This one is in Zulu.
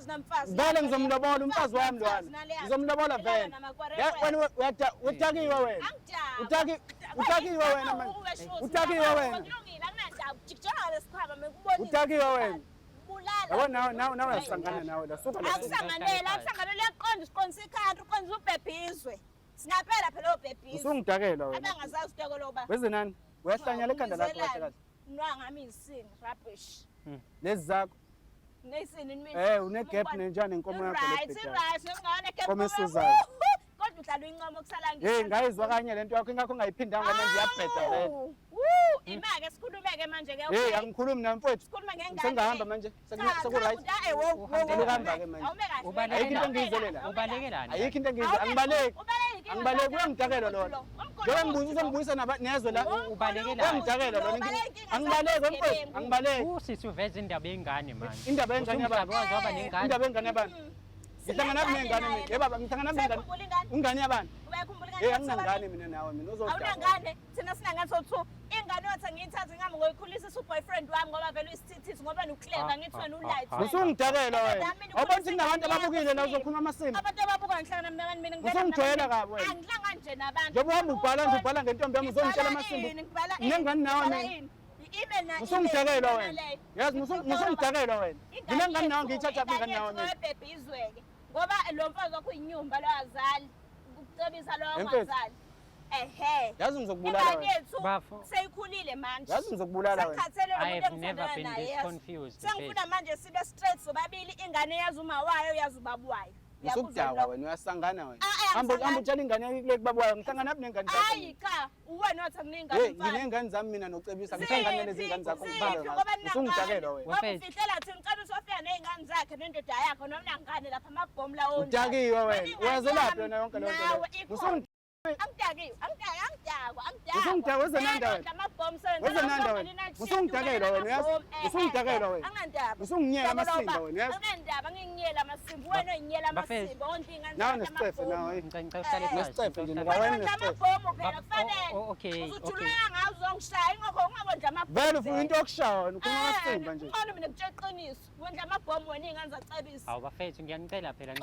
mfazi namfazi. Vele ngizomlobola umfazi wami lwana. Ngizomlobola vele. Wena utakiwe wena. Utakiwe wena manje. Utakiwe wena. Kulungile akunandaba. Jikijana lesikhwama mekubonile. Utakiwe wena. Bulala. Yabo nawe uyasangana nawe la suka la. Akusanganele yaqonda isiqondisa ikhanda uqondisa ubhebhizwe. Singaphela phela obhebhizwe. Usungidakela wena. Abangazazi utekelo ba. Weze nani? Uyahlanyela ekhanda lakho kahle kahle. Nwangami isini rubbish. Lezi zakho. Nesini mina. Une gap nenjani inkomo yakho le. Right, ngingane gap. Komo esizayo. Kodwa udlala inqomo kusala ngisho. Hey, ngayizwa kanye lento yakho ingakho ungayiphindanga manje iyabheda vele. Imake sikhulumeke manje ke. Hey, angikhulumi nami mfowethu. Sikhuluma ngengane. Sengihamba manje. Seku-right. Uhamba ke manje. Ayikho into engiyizelela. Ubalekelani? Ayikho into engiyizelela. Angibaleki. Angibaleki uyangidakela lona. Njengoba uzongibuyisa nezwe la. Ubalekelani? Uyangidakela lona. Angibaleki mfowethu. Angibaleki. Usisi uveza indaba yengane manje. Indaba yengane yabani? Waba nengane. Indaba yengane yabani? Ngihlangana nengane mina. Yebo baba, ngihlangana nengane. Ingane yabani? Uyakhumbula ingane? Hey, anginangane mina nawe mina uzodaba. Awunangane, thina sinangane so2. Ingane wathi ngiyithathe ngihamba ngoyikhulisa uboyfriend wami ngoba vele uyisithithisi ngoba nuclever ngithi wena ulight. Usungidakela wena. Awubona ukuthi kunabantu ababukile la uzokhuluma amasimo. Abantu ababuka ngihlangana nabani mina ngivela. Usungijwayela kabi wena. Angihlangana nje nabantu. Njengoba uhamba ubhala nje ubhala ngentombi yami uzongitshela amasimo. Nengane nawe mina. Usungidakela wena. Yazi usungidakela wena. Ngilengane nawe ngiyithatha ingane nawe mina. Ibhebhizweke. Ngoba lo mfazi wakho inyumba lo azali. Ukucebisa lo ongazali. Ehe. Yazi ngizokubulala wena. Bafo. Seyikhulile manje. Yazi ngizokubulala wena. I have never been this confused. Sengifuna manje sibe straight sobabili ingane yazi uma wayo yazi ubaba wayo. Usukudakwa wena uyasangana wena. Hamba utshela ingane yakho kule kubaba wayo ngihlangana naphi nengane zakho. Hayi cha, uwena wathi akuningane mfana. Hey, nginengane zami mina nokucebisa ngihlangane lezi ngane zakho ngibala. Usungidakela wena. Wafihlela thina ngicela usofika nezingane zakhe nendoda yakho noma nangane lapha amabhomu lawo. Udakiwe wena. Uyazelaphi yona yonke le nto. Angidakiwe, Usungidakwa weze nanda wena. Weze nanda wena. Usungidakela wena yazi. Usungidakela wena. Angandaba. Usunginyela amasimba wena yazi. Angandaba nginginyela amasimba wena oyinyela amasimba onke ingane. Nawe nesicefe nawe. Ngicela uhlale phansi. Nesicefe nje ngawena nesicefe. Amabhomu phela kufanele. Okay. Uzuthuleka ngawo uzongishaya ingakho ungabonje amabhomu. Vele ufuna into yokushaya wena ukhuluma amasimba nje. Ngone mina ngitshela iqiniso. Wendla amabhomu wena ingane zacebisa. Awu bafethu ngiyanicela phela